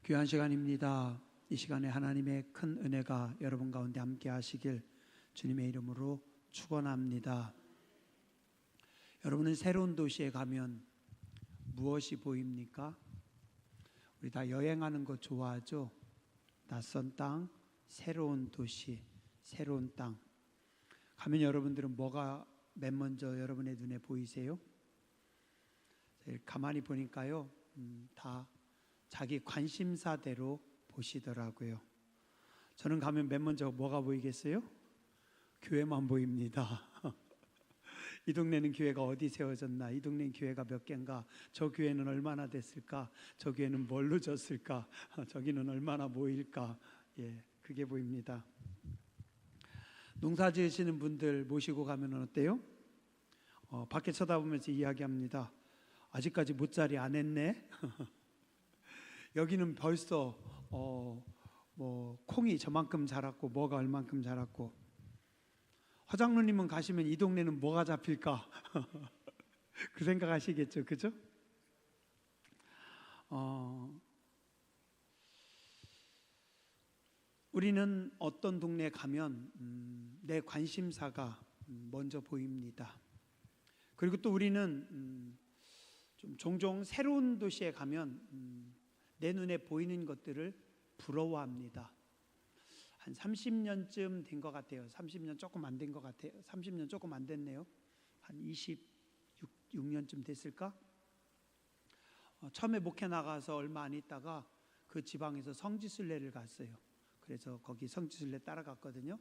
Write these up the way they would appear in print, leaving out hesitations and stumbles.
귀한 시간입니다. 이 시간에 하나님의 큰 은혜가 여러분 가운데 함께 하시길 주님의 이름으로 축원합니다. 여러분은 새로운 도시에 가면 무엇이 보입니까? 우리 다 여행하는 거 좋아하죠? 낯선 땅, 새로운 도시, 새로운 땅 가면 여러분들은 뭐가 맨 먼저 여러분의 눈에 보이세요? 가만히 보니까요, 다 자기 관심사대로 보시더라고요. 저는 가면 맨 먼저 뭐가 보이겠어요? 교회만 보입니다. 이 동네는 교회가 어디 세워졌나? 이 동네는 교회가 몇 개인가? 저 교회는 얼마나 됐을까? 저 교회는 뭘로 졌을까? 저기는 얼마나 모일까? 그게 보입니다. 농사 지으시는 분들 모시고 가면 어때요? 밖에 쳐다보면서 이야기합니다. 아직까지 못자리 안 했네? 여기는 벌써 콩이 저만큼 자랐고 뭐가 얼만큼 자랐고, 허장로님은 가시면 이 동네는 뭐가 잡힐까? 그 생각하시겠죠, 그죠? 우리는 어떤 동네에 가면 내 관심사가 먼저 보입니다. 그리고 또 우리는 좀 종종 새로운 도시에 가면 내 눈에 보이는 것들을 부러워합니다. 한 30년쯤 된 것 같아요. 30년 조금 안 된 것 같아요. 30년 조금 안 됐네요. 한 26년쯤 됐을까? 처음에 목회 나가서 얼마 안 있다가 그 지방에서 성지순례를 갔어요. 그래서 거기 성지순례 따라갔거든요.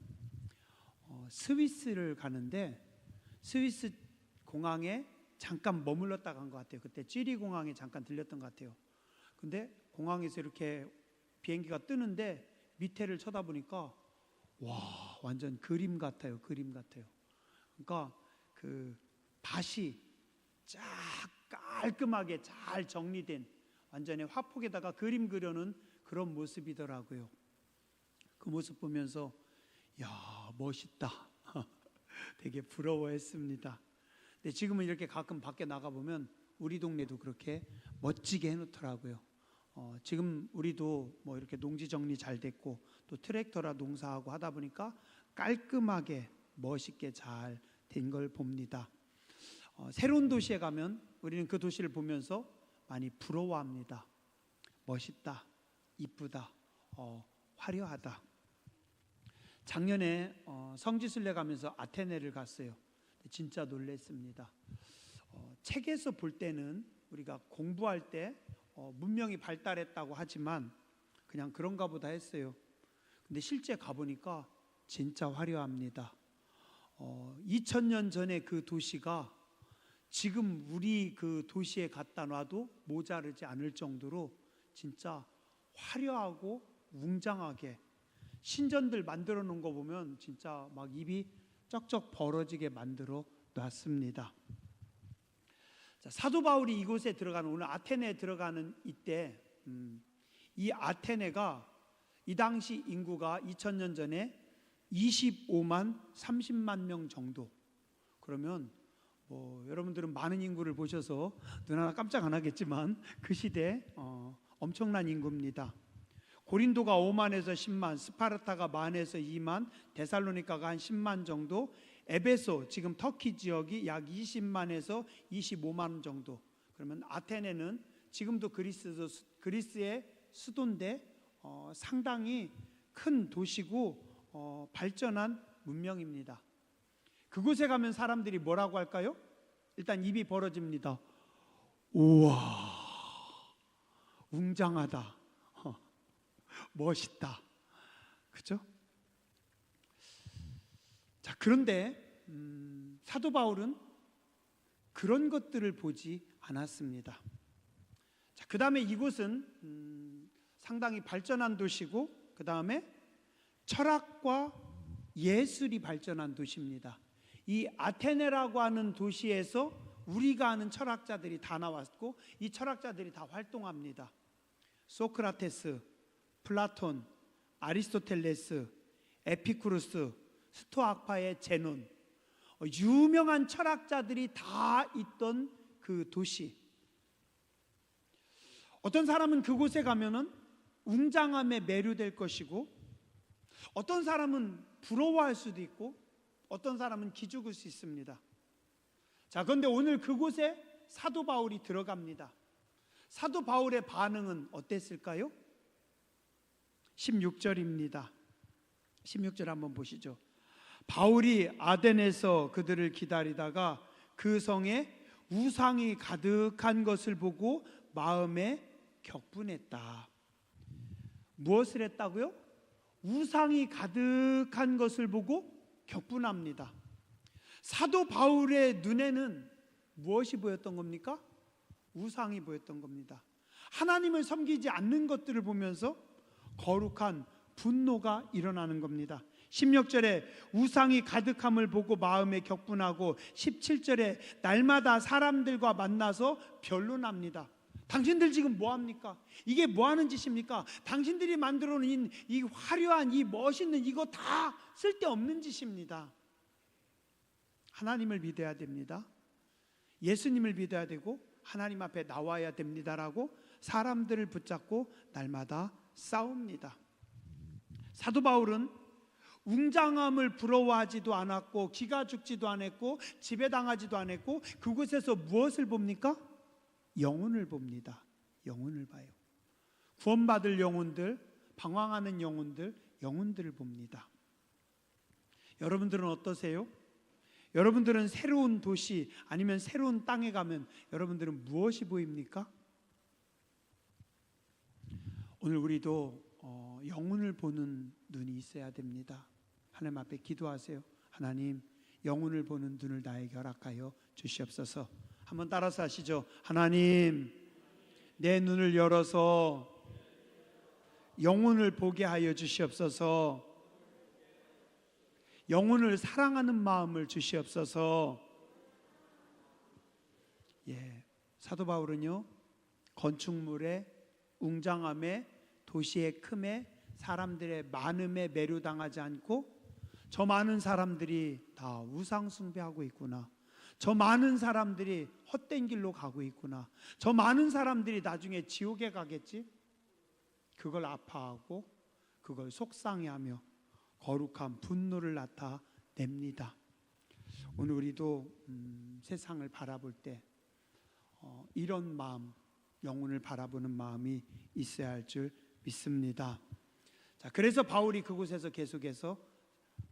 스위스를 가는데 스위스 공항에 잠깐 머물렀다 간 것 같아요. 그때 찌리 공항에 잠깐 들렸던 것 같아요. 근데 공항에서 이렇게 비행기가 뜨는데 밑에를 쳐다보니까 와, 완전 그림 같아요. 그림 같아요. 그러니까 그 밭이 쫙 깔끔하게 잘 정리된 완전히 화폭에다가 그림 그려놓은 그런 모습이더라고요. 그 모습 보면서 야, 멋있다. 되게 부러워했습니다. 근데 지금은 이렇게 가끔 밖에 나가보면 우리 동네도 그렇게 멋지게 해놓더라고요. 지금 우리도 뭐 이렇게 농지 정리 잘 됐고 또 트랙터라 농사하고 하다 보니까 깔끔하게 멋있게 잘 된 걸 봅니다. 새로운 도시에 가면 우리는 그 도시를 보면서 많이 부러워합니다. 멋있다, 이쁘다, 화려하다. 작년에 성지순례 가면서 아테네를 갔어요. 진짜 놀랐습니다. 책에서 볼 때는 우리가 공부할 때 문명이 발달했다고 하지만 그냥 그런가 보다 했어요. 근데 실제 가보니까 진짜 화려합니다. 2000년 전에 그 도시가 지금 우리 그 도시에 갖다 놔도 모자르지 않을 정도로 진짜 화려하고 웅장하게 신전들 만들어 놓은 거 보면 진짜 막 입이 쩍쩍 벌어지게 만들어 놨습니다. 사도 바울이 이곳에 들어가는, 오늘 아테네에 들어가는 이때 이 아테네가 이 당시 인구가 2000년 전에 25만 30만 명 정도. 그러면 여러분들은 많은 인구를 보셔서 눈 하나 깜짝 안 하겠지만 그 시대 엄청난 인구입니다. 고린도가 5만에서 10만, 스파르타가 만에서 2만, 데살로니카가 한 10만 정도, 에베소, 지금 터키 지역이 약 20만에서 25만 정도. 그러면 아테네는 지금도 그리스의 수도인데 상당히 큰 도시고 발전한 문명입니다. 그곳에 가면 사람들이 뭐라고 할까요? 일단 입이 벌어집니다. 우와, 웅장하다, 멋있다, 그죠? 자, 그런데 사도 바울은 그런 것들을 보지 않았습니다. 자, 그 다음에 이곳은 상당히 발전한 도시고 그 다음에 철학과 예술이 발전한 도시입니다. 이 아테네라고 하는 도시에서 우리가 아는 철학자들이 다 나왔고 이 철학자들이 다 활동합니다. 소크라테스, 플라톤, 아리스토텔레스, 에피쿠루스, 스토아파의 제논, 유명한 철학자들이 다 있던 그 도시. 어떤 사람은 그곳에 가면은 웅장함에 매료될 것이고, 어떤 사람은 부러워할 수도 있고, 어떤 사람은 기죽을 수 있습니다. 자, 그런데 오늘 그곳에 사도 바울이 들어갑니다. 사도 바울의 반응은 어땠을까요? 16절입니다. 16절 한번 보시죠. 바울이 아덴에서 그들을 기다리다가 그 성에 우상이 가득한 것을 보고 마음에 격분했다. 무엇을 했다고요? 우상이 가득한 것을 보고 격분합니다. 사도 바울의 눈에는 무엇이 보였던 겁니까? 우상이 보였던 겁니다. 하나님을 섬기지 않는 것들을 보면서 거룩한 분노가 일어나는 겁니다. 16절에 우상이 가득함을 보고 마음에 격분하고, 17절에 날마다 사람들과 만나서 변론합니다. 당신들 지금 뭐합니까? 이게 뭐하는 짓입니까? 당신들이 만들어 놓은 이 화려한, 이 멋있는 이거 다 쓸데없는 짓입니다. 하나님을 믿어야 됩니다. 예수님을 믿어야 되고 하나님 앞에 나와야 됩니다라고 사람들을 붙잡고 날마다 싸웁니다. 사도 바울은 웅장함을 부러워하지도 않았고, 기가 죽지도 않았고, 지배당하지도 않았고, 그곳에서 무엇을 봅니까? 영혼을 봅니다. 영혼을 봐요. 구원받을 영혼들, 방황하는 영혼들을 봅니다. 여러분들은 어떠세요? 여러분들은 새로운 도시 아니면 새로운 땅에 가면 여러분들은 무엇이 보입니까? 오늘 우리도 영혼을 보는 눈이 있어야 됩니다. 하나님 앞에 기도하세요. 하나님, 영혼을 보는 눈을 나에게 허락하여 주시옵소서. 한번 따라서 하시죠. 하나님, 내 눈을 열어서 영혼을 보게 하여 주시옵소서. 영혼을 사랑하는 마음을 주시옵소서. 사도 바울은요, 건축물의 웅장함에, 도시의 큼에, 사람들의 많음에 매료당하지 않고, 저 많은 사람들이 다 우상 숭배하고 있구나, 저 많은 사람들이 헛된 길로 가고 있구나, 저 많은 사람들이 나중에 지옥에 가겠지, 그걸 아파하고 그걸 속상해하며 거룩한 분노를 나타냅니다. 오늘 우리도 세상을 바라볼 때 이런 마음, 영혼을 바라보는 마음이 있어야 할 줄 믿습니다. 자, 그래서 바울이 그곳에서 계속해서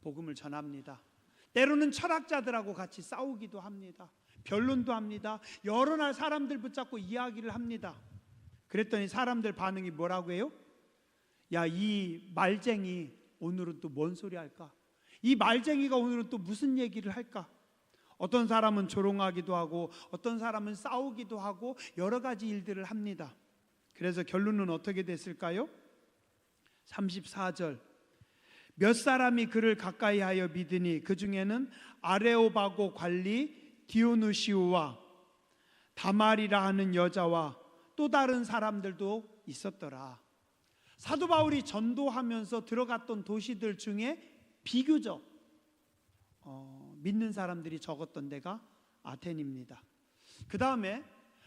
복음을 전합니다. 때로는 철학자들하고 같이 싸우기도 합니다. 변론도 합니다. 여러 날 사람들 붙잡고 이야기를 합니다. 그랬더니 사람들 반응이 뭐라고 해요? 야, 이 말쟁이 오늘은 또 뭔 소리 할까? 이 말쟁이가 오늘은 또 무슨 얘기를 할까? 어떤 사람은 조롱하기도 하고, 어떤 사람은 싸우기도 하고, 여러 가지 일들을 합니다. 그래서 결론은 어떻게 됐을까요? 34절, 몇 사람이 그를 가까이 하여 믿으니 그 중에는 아레오바고 관리 디오누시오와 다말이라 하는 여자와 또 다른 사람들도 있었더라. 사도 바울이 전도하면서 들어갔던 도시들 중에 비교적 믿는 사람들이 적었던 데가 아텐입니다. 그 다음에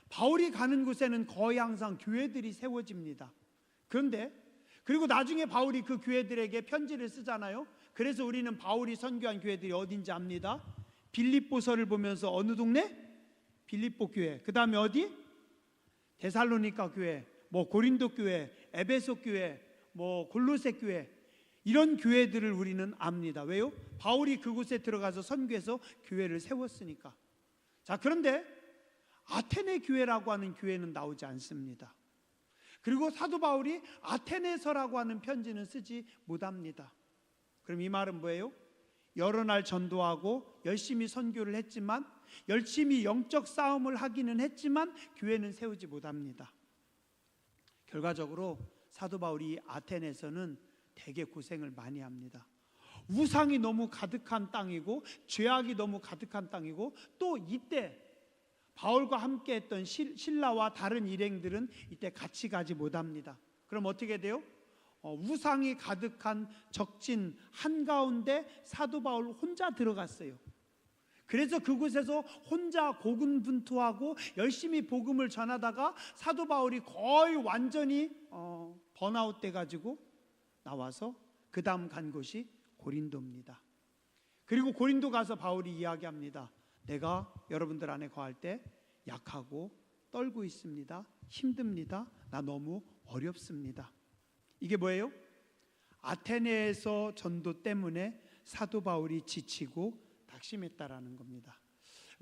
바울이 가는 곳에는 거의 항상 교회들이 세워집니다. 그런데 그리고 나중에 바울이 그 교회들에게 편지를 쓰잖아요. 그래서 우리는 바울이 선교한 교회들이 어딘지 압니다. 빌립보서를 보면서 어느 동네? 빌립보 교회. 그 다음에 어디? 데살로니가 교회, 뭐 고린도 교회, 에베소 교회, 뭐 골로새 교회, 이런 교회들을 우리는 압니다. 왜요? 바울이 그곳에 들어가서 선교해서 교회를 세웠으니까. 자, 그런데 아테네 교회라고 하는 교회는 나오지 않습니다. 그리고 사도 바울이 아테네서라고 하는 편지는 쓰지 못합니다. 그럼 이 말은 뭐예요? 여러 날 전도하고 열심히 선교를 했지만, 열심히 영적 싸움을 하기는 했지만 교회는 세우지 못합니다. 결과적으로 사도 바울이 아테네에서는 되게 고생을 많이 합니다. 우상이 너무 가득한 땅이고, 죄악이 너무 가득한 땅이고, 또 이때 바울과 함께 했던 신라와 다른 일행들은 이때 같이 가지 못합니다. 그럼 어떻게 돼요? 우상이 가득한 적진 한가운데 사도 바울 혼자 들어갔어요. 그래서 그곳에서 혼자 고군분투하고 열심히 복음을 전하다가 사도 바울이 거의 완전히 번아웃 돼가지고 나와서 그 다음 간 곳이 고린도입니다. 그리고 고린도 가서 바울이 이야기합니다. 내가 여러분들 안에 거할 때 약하고 떨고 있습니다. 힘듭니다. 나 너무 어렵습니다. 이게 뭐예요? 아테네에서 전도 때문에 사도 바울이 지치고 낙심했다라는 겁니다.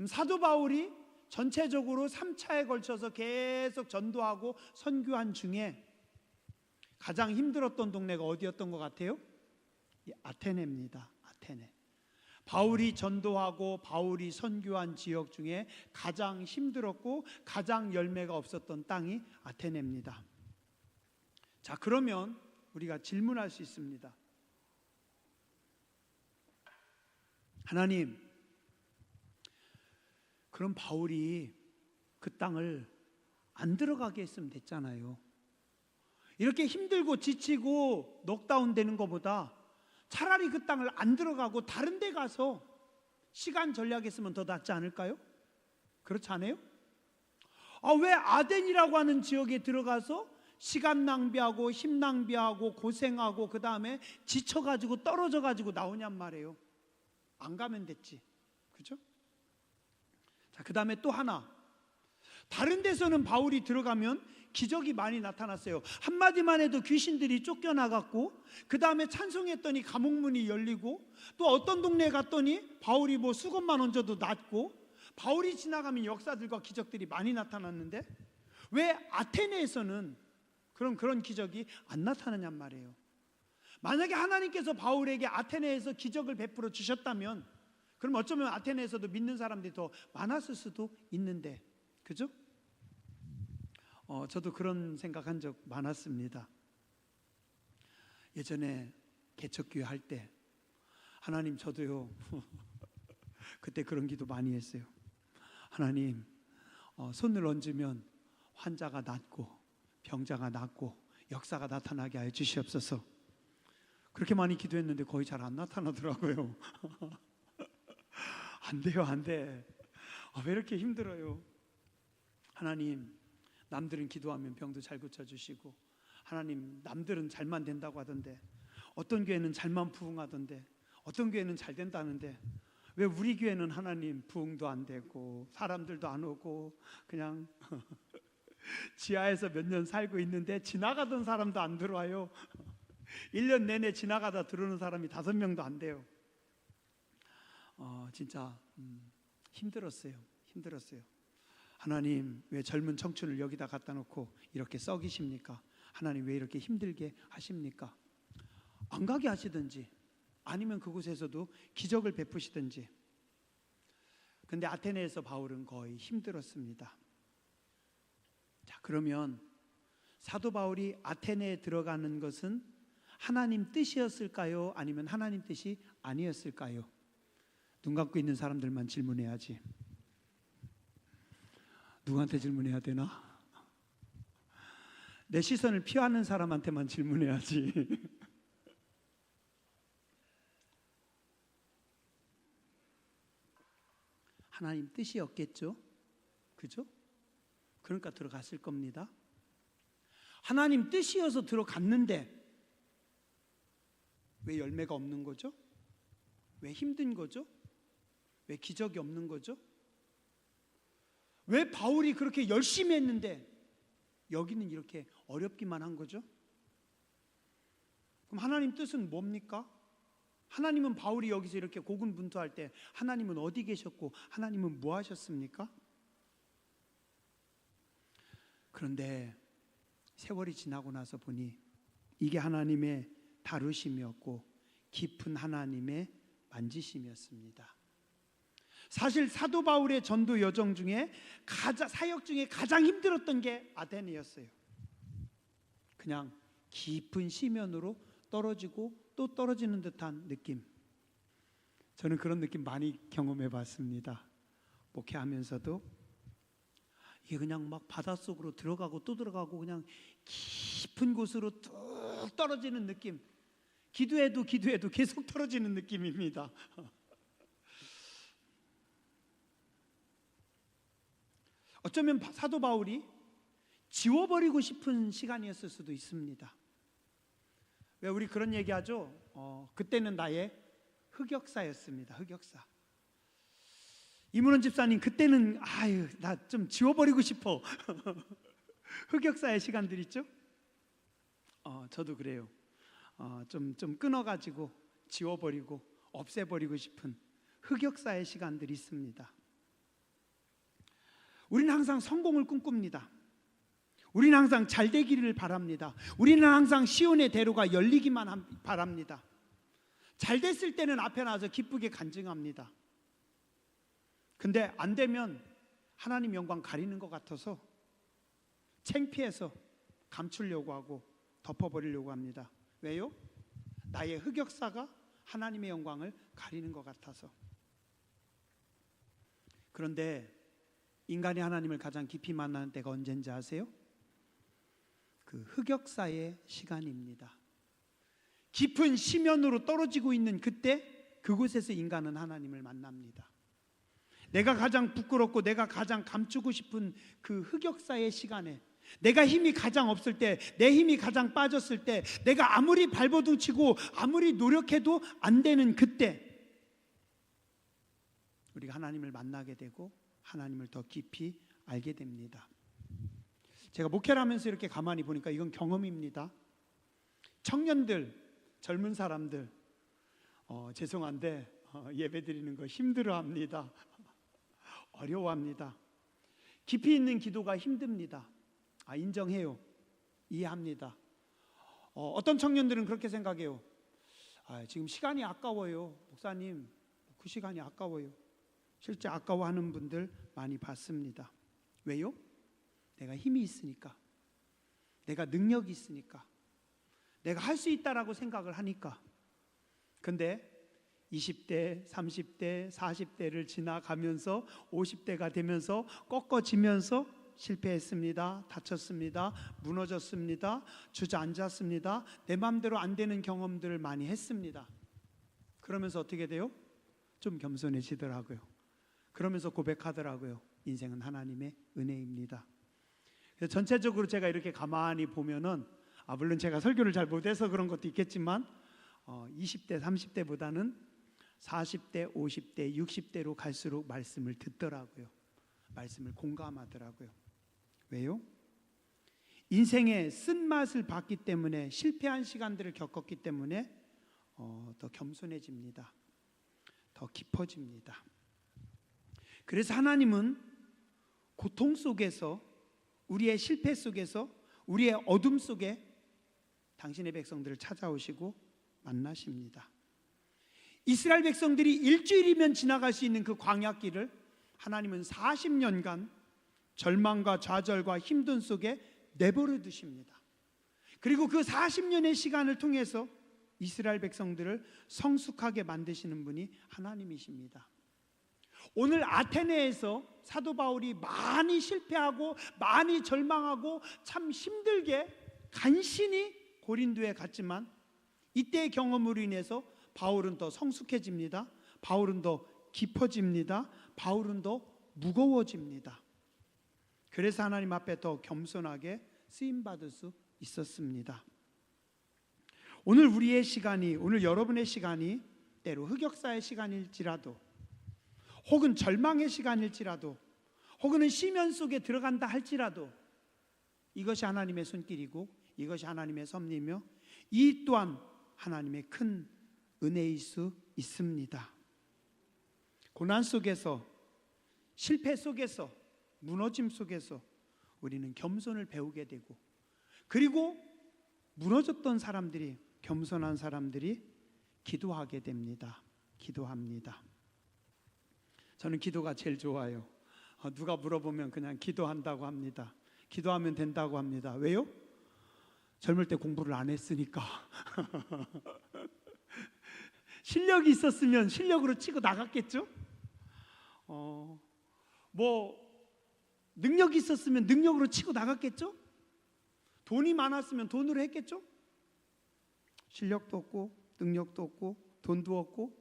사도 바울이 전체적으로 3차에 걸쳐서 계속 전도하고 선교한 중에 가장 힘들었던 동네가 어디였던 것 같아요? 아테네입니다. 아테네. 바울이 전도하고 바울이 선교한 지역 중에 가장 힘들었고 가장 열매가 없었던 땅이 아테네입니다. 자, 그러면 우리가 질문할 수 있습니다. 하나님, 그럼 바울이 그 땅을 안 들어가게 했으면 됐잖아요. 이렇게 힘들고 지치고 넉다운 되는 것보다 차라리 그 땅을 안 들어가고 다른 데 가서 시간 전략했으면 더 낫지 않을까요? 그렇지 않아요? 왜 아덴이라고 하는 지역에 들어가서 시간 낭비하고 힘 낭비하고 고생하고 그 다음에 지쳐가지고 떨어져가지고 나오냔 말이에요. 안 가면 됐지. 그죠? 자, 그 다음에 또 하나, 다른 데서는 바울이 들어가면 기적이 많이 나타났어요. 한마디만 해도 귀신들이 쫓겨나갔고, 그 다음에 찬송했더니 감옥문이 열리고, 또 어떤 동네에 갔더니 바울이 뭐 수건만 얹어도 낫고, 바울이 지나가면 역사들과 기적들이 많이 나타났는데 왜 아테네에서는 그런 기적이 안 나타나냔 말이에요. 만약에 하나님께서 바울에게 아테네에서 기적을 베풀어 주셨다면 그럼 어쩌면 아테네에서도 믿는 사람들이 더 많았을 수도 있는데, 그죠? 저도 그런 생각한 적 많았습니다. 예전에 개척교회 할 때 하나님, 저도요 그때 그런 기도 많이 했어요. 하나님, 손을 얹으면 환자가 낫고 병자가 낫고 역사가 나타나게 하여 주시옵소서. 그렇게 많이 기도했는데 거의 잘 안 나타나더라고요. 안 돼요, 안 돼. 왜 이렇게 힘들어요? 하나님, 남들은 기도하면 병도 잘 고쳐주시고, 하나님, 남들은 잘만 된다고 하던데, 어떤 교회는 잘만 부흥하던데, 어떤 교회는 잘 된다는데 왜 우리 교회는 하나님 부흥도 안 되고 사람들도 안 오고 그냥 지하에서 몇 년 살고 있는데 지나가던 사람도 안 들어와요. 1년 내내 지나가다 들어오는 사람이 5명도 안 돼요. 진짜 힘들었어요. 하나님, 왜 젊은 청춘을 여기다 갖다 놓고 이렇게 썩이십니까? 하나님, 왜 이렇게 힘들게 하십니까? 안 가게 하시든지 아니면 그곳에서도 기적을 베푸시든지. 근데 아테네에서 바울은 거의 힘들었습니다. 자, 그러면 사도 바울이 아테네에 들어가는 것은 하나님 뜻이었을까요? 아니면 하나님 뜻이 아니었을까요? 눈 감고 있는 사람들만 질문해야지. 누구한테 질문해야 되나? 내 시선을 피하는 사람한테만 질문해야지. 하나님 뜻이었겠죠? 그죠? 그러니까 들어갔을 겁니다. 하나님 뜻이어서 들어갔는데 왜 열매가 없는 거죠? 왜 힘든 거죠? 왜 기적이 없는 거죠? 왜 바울이 그렇게 열심히 했는데 여기는 이렇게 어렵기만 한 거죠? 그럼 하나님 뜻은 뭡니까? 하나님은 바울이 여기서 이렇게 고군분투할 때 하나님은 어디 계셨고 하나님은 뭐 하셨습니까? 그런데 세월이 지나고 나서 보니 이게 하나님의 다루심이었고 깊은 하나님의 만지심이었습니다. 사실 사도 바울의 전도 여정 중에 사역 중에 가장 힘들었던 게 아테네였어요. 그냥 깊은 시면으로 떨어지고 또 떨어지는 듯한 느낌. 저는 그런 느낌 많이 경험해 봤습니다. 목회하면서도 이게 그냥 막 바닷속으로 들어가고 또 들어가고 그냥 깊은 곳으로 뚝 떨어지는 느낌. 기도해도 계속 떨어지는 느낌입니다. 어쩌면 사도 바울이 지워버리고 싶은 시간이었을 수도 있습니다. 왜 우리 그런 얘기하죠? 그때는 나의 흑역사였습니다. 흑역사. 이문원 집사님, 그때는 나 좀 지워버리고 싶어. 흑역사의 시간들 있죠? 저도 그래요. 좀 끊어가지고 지워버리고 없애버리고 싶은 흑역사의 시간들이 있습니다. 우리는 항상 성공을 꿈꿉니다. 우리는 항상 잘 되기를 바랍니다. 우리는 항상 시온의 대로가 열리기만 바랍니다. 잘 됐을 때는 앞에 나와서 기쁘게 간증합니다. 근데 안 되면 하나님 영광 가리는 것 같아서 창피해서 감추려고 하고 덮어버리려고 합니다. 왜요? 나의 흑역사가 하나님의 영광을 가리는 것 같아서. 그런데 인간이 하나님을 가장 깊이 만나는 때가 언제인지 아세요? 그 흑역사의 시간입니다. 깊은 심연으로 떨어지고 있는 그때, 그곳에서 인간은 하나님을 만납니다. 내가 가장 부끄럽고 내가 가장 감추고 싶은 그 흑역사의 시간에, 내가 힘이 가장 없을 때, 내 힘이 가장 빠졌을 때, 내가 아무리 발버둥치고 아무리 노력해도 안 되는 그때, 우리가 하나님을 만나게 되고 하나님을 더 깊이 알게 됩니다. 제가 목회를 하면서 이렇게 가만히 보니까 이건 경험입니다. 청년들, 젊은 사람들, 죄송한데 예배 드리는 거 힘들어합니다. 어려워합니다. 깊이 있는 기도가 힘듭니다. 인정해요. 이해합니다. 어떤 청년들은 그렇게 생각해요. 지금 시간이 아까워요. 목사님, 그 시간이 아까워요. 실제 아까워하는 분들 많이 봤습니다. 왜요? 내가 힘이 있으니까, 내가 능력이 있으니까, 내가 할 수 있다라고 생각을 하니까. 근데 20대, 30대, 40대를 지나가면서 50대가 되면서 꺾어지면서 실패했습니다. 다쳤습니다. 무너졌습니다. 주저앉았습니다. 내 마음대로 안 되는 경험들을 많이 했습니다. 그러면서 어떻게 돼요? 좀 겸손해지더라고요. 그러면서 고백하더라고요. 인생은 하나님의 은혜입니다. 그래서 전체적으로 제가 이렇게 가만히 보면은, 물론 제가 설교를 잘 못해서 그런 것도 있겠지만 20대, 30대보다는 40대, 50대, 60대로 갈수록 말씀을 듣더라고요. 말씀을 공감하더라고요. 왜요? 인생의 쓴맛을 봤기 때문에, 실패한 시간들을 겪었기 때문에 더 겸손해집니다. 더 깊어집니다. 그래서 하나님은 고통 속에서, 우리의 실패 속에서, 우리의 어둠 속에 당신의 백성들을 찾아오시고 만나십니다. 이스라엘 백성들이 일주일이면 지나갈 수 있는 그 광야길을 하나님은 40년간 절망과 좌절과 힘든 속에 내버려 두십니다. 그리고 그 40년의 시간을 통해서 이스라엘 백성들을 성숙하게 만드시는 분이 하나님이십니다. 오늘 아테네에서 사도 바울이 많이 실패하고 많이 절망하고 참 힘들게 간신히 고린도에 갔지만, 이때의 경험으로 인해서 바울은 더 성숙해집니다. 바울은 더 깊어집니다. 바울은 더 무거워집니다. 그래서 하나님 앞에 더 겸손하게 쓰임받을 수 있었습니다. 오늘 우리의 시간이, 오늘 여러분의 시간이 때로 흑역사의 시간일지라도, 혹은 절망의 시간일지라도, 혹은 심연 속에 들어간다 할지라도, 이것이 하나님의 손길이고 이것이 하나님의 섭리며, 이 또한 하나님의 큰 은혜일 수 있습니다. 고난 속에서, 실패 속에서, 무너짐 속에서 우리는 겸손을 배우게 되고, 그리고 무너졌던 사람들이, 겸손한 사람들이 기도하게 됩니다. 기도합니다. 저는 기도가 제일 좋아요. 누가 물어보면 그냥 기도한다고 합니다. 기도하면 된다고 합니다. 왜요? 젊을 때 공부를 안 했으니까. 실력이 있었으면 실력으로 치고 나갔겠죠? 능력이 있었으면 능력으로 치고 나갔겠죠? 돈이 많았으면 돈으로 했겠죠? 실력도 없고 능력도 없고 돈도 없고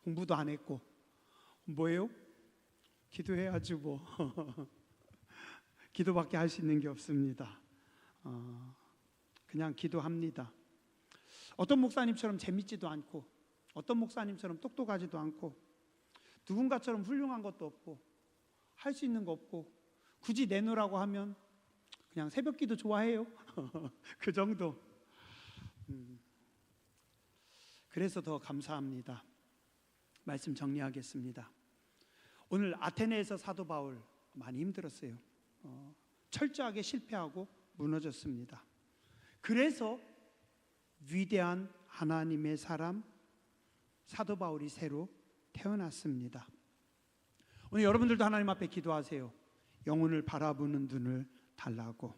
공부도 안 했고 뭐예요? 기도해야지 뭐. 기도밖에 할 수 있는 게 없습니다. 그냥 기도합니다. 어떤 목사님처럼 재밌지도 않고, 어떤 목사님처럼 똑똑하지도 않고, 누군가처럼 훌륭한 것도 없고, 할 수 있는 거 없고, 굳이 내놓으라고 하면 그냥 새벽기도 좋아해요. 그 정도. 그래서 더 감사합니다. 말씀 정리하겠습니다. 오늘 아테네에서 사도 바울 많이 힘들었어요. 철저하게 실패하고 무너졌습니다. 그래서 위대한 하나님의 사람 사도 바울이 새로 태어났습니다. 오늘 여러분들도 하나님 앞에 기도하세요. 영혼을 바라보는 눈을 달라고,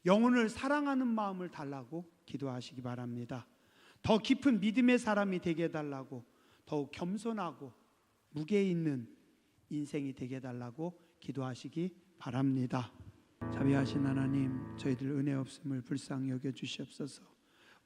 영혼을 사랑하는 마음을 달라고 기도하시기 바랍니다. 더 깊은 믿음의 사람이 되게 해달라고, 더욱 겸손하고 무게 있는 인생이 되게 해달라고 기도하시기 바랍니다. 자비하신 하나님, 저희들 은혜 없음을 불쌍히 여겨 주시옵소서.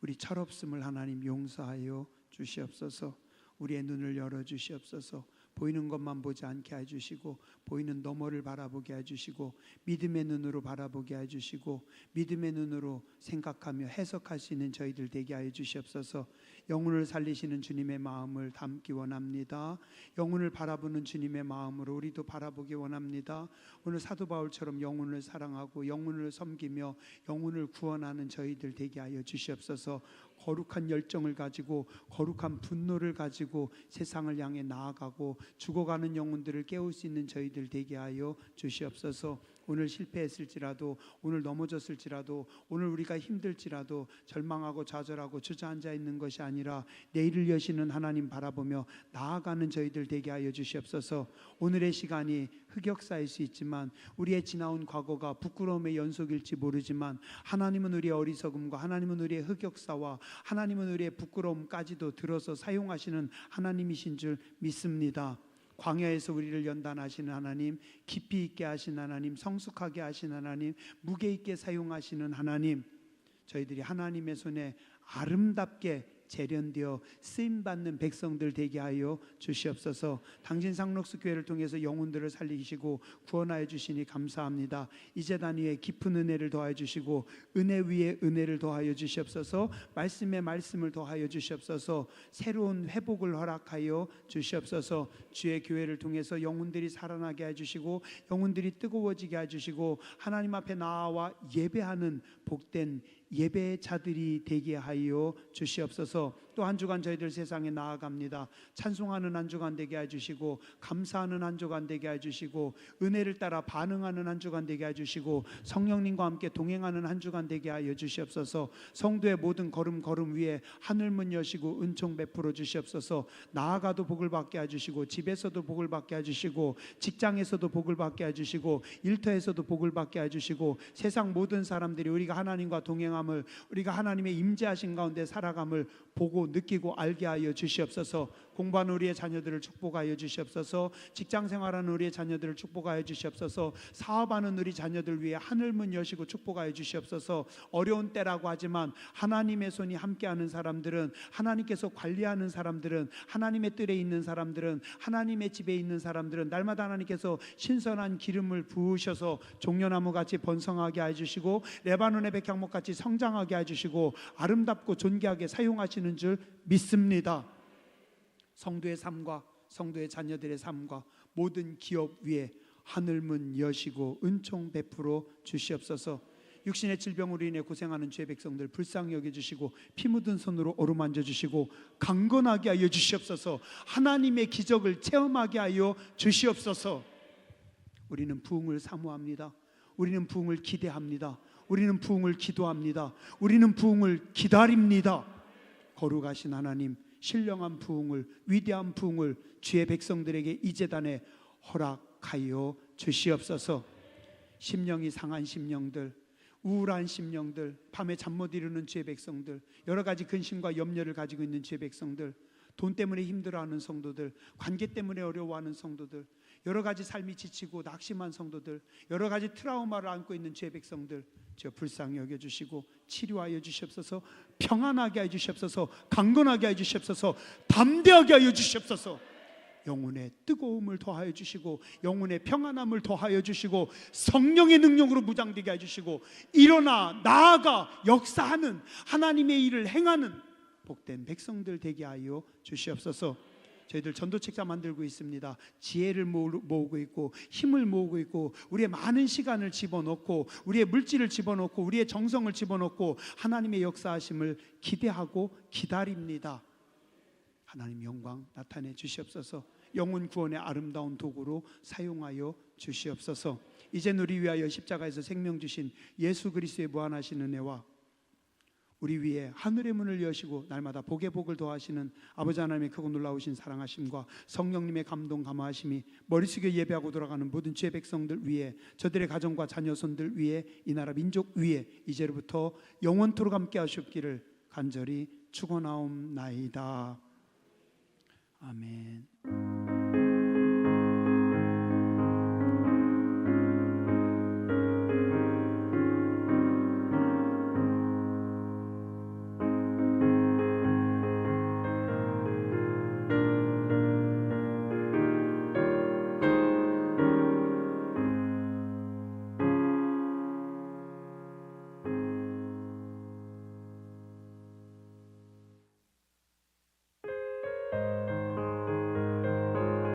우리 철없음을 하나님 용서하여 주시옵소서. 우리의 눈을 열어 주시옵소서. 보이는 것만 보지 않게 해주시고, 보이는 너머를 바라보게 해주시고, 믿음의 눈으로 바라보게 해주시고, 믿음의 눈으로 생각하며 해석할 수 있는 저희들 되게 하여 주시옵소서. 영혼을 살리시는 주님의 마음을 담기 원합니다. 영혼을 바라보는 주님의 마음으로 우리도 바라보기 원합니다. 오늘 사도 바울처럼 영혼을 사랑하고 영혼을 섬기며 영혼을 구원하는 저희들 되게 하여 주시옵소서. 거룩한 열정을 가지고, 거룩한 분노를 가지고 세상을 향해 나아가고 죽어가는 영혼들을 깨울 수 있는 저희들 되게 하여 주시옵소서. 오늘 실패했을지라도, 오늘 넘어졌을지라도, 오늘 우리가 힘들지라도 절망하고 좌절하고 주저앉아 있는 것이 아니라 내일을 여시는 하나님 바라보며 나아가는 저희들 되게 하여 주시옵소서. 오늘의 시간이 흑역사일 수 있지만, 우리의 지나온 과거가 부끄러움의 연속일지 모르지만, 하나님은 우리의 어리석음과 하나님은 우리의 흑역사와 하나님은 우리의 부끄러움까지도 들어서 사용하시는 하나님이신 줄 믿습니다. 광야에서 우리를 연단하시는 하나님, 깊이 있게 하신 하나님, 성숙하게 하신 하나님, 무게 있게 사용하시는 하나님, 저희들이 하나님의 손에 아름답게 재련되어 쓰임받는 백성들 되게 하여 주시옵소서. 당신 상록수 교회를 통해서 영혼들을 살리시고 구원하여 주시니 감사합니다. 이 제단 위에 깊은 은혜를 더하여 주시고 은혜 위에 은혜를 더하여 주시옵소서. 말씀에 말씀을 더하여 주시옵소서. 새로운 회복을 허락하여 주시옵소서. 주의 교회를 통해서 영혼들이 살아나게 해주시고 영혼들이 뜨거워지게 해주시고 하나님 앞에 나와 예배하는 복된 예배의 자들이 되게 하여 주시옵소서. 또 한 주간 저희들 세상에 나아갑니다. 찬송하는 한 주간 되게 해주시고 감사하는 한 주간 되게 해주시고 은혜를 따라 반응하는 한 주간 되게 해주시고 성령님과 함께 동행하는 한 주간 되게 하여 주시옵소서. 성도의 모든 걸음 위에 하늘문 여시고 은총 베풀어 주시옵소서. 나아가도 복을 받게 해주시고 집에서도 복을 받게 해주시고 직장에서도 복을 받게 해주시고 일터에서도 복을 받게 해주시고 세상 모든 사람들이 우리가 하나님과 동행함을, 우리가 하나님의 임재하신 가운데 살아감을 보고 느끼고 알게 하여 주시옵소서. 공부하는 우리의 자녀들을 축복하여 주시옵소서. 직장생활하는 우리의 자녀들을 축복하여 주시옵소서. 사업하는 우리 자녀들 위해 하늘문 여시고 축복하여 주시옵소서. 어려운 때라고 하지만 하나님의 손이 함께하는 사람들은, 하나님께서 관리하는 사람들은, 하나님의 뜰에 있는 사람들은, 하나님의 집에 있는 사람들은 날마다 하나님께서 신선한 기름을 부으셔서 종려나무같이 번성하게 해주시고 레바논의 백향목같이 성장하게 해주시고 아름답고 존귀하게 사용하시는 줄 믿습니다. 성도의 삶과 성도의 자녀들의 삶과 모든 기업 위에 하늘문 여시고 은총 베풀어 주시옵소서. 육신의 질병으로 인해 고생하는 주의 백성들 불쌍히 여겨주시고 피 묻은 손으로 어루만져 주시고 강건하게 하여 주시옵소서. 하나님의 기적을 체험하게 하여 주시옵소서. 우리는 부흥을 사모합니다. 우리는 부흥을 기대합니다. 우리는 부흥을 기도합니다. 우리는 부흥을 기다립니다. 거룩하신 하나님, 신령한 부흥을, 위대한 부흥을 주의 백성들에게 이 제단에 허락하여 주시옵소서. 심령이 상한 심령들, 우울한 심령들, 밤에 잠 못 이루는 주의 백성들, 여러 가지 근심과 염려를 가지고 있는 주의 백성들, 돈 때문에 힘들어하는 성도들, 관계 때문에 어려워하는 성도들, 여러 가지 삶이 지치고 낙심한 성도들, 여러 가지 트라우마를 안고 있는 주의 백성들, 저 불쌍히 여겨주시고 치료하여 주시옵소서. 평안하게 해 주시옵소서. 강건하게 해 주시옵소서. 담대하게 하여 주시옵소서. 영혼의 뜨거움을 더하여 주시고 영혼의 평안함을 더하여 주시고 성령의 능력으로 무장되게 해주시고 일어나 나아가 역사하는 하나님의 일을 행하는 복된 백성들 되게 하여 주시옵소서. 저희들 전도책자 만들고 있습니다. 지혜를 모으고 있고 힘을 모으고 있고 우리의 많은 시간을 집어넣고 우리의 물질을 집어넣고 우리의 정성을 집어넣고 하나님의 역사하심을 기대하고 기다립니다. 하나님 영광 나타내 주시옵소서. 영혼 구원의 아름다운 도구로 사용하여 주시옵소서. 이젠 우리 위하여 십자가에서 생명 주신 예수 그리스도의 무한하신 은혜와 우리 위에 하늘의 문을 여시고 날마다 복의 복을 더하시는 아버지 하나님의 크고 놀라우신 사랑하심과 성령님의 감동 감화하심이 머리 숙여 예배하고 돌아가는 모든 주의 백성들 위에, 저들의 가정과 자녀손들 위에, 이 나라 민족 위에 이제로부터 영원토록 함께 하시옵기를 간절히 축원하옵나이다. 아멘.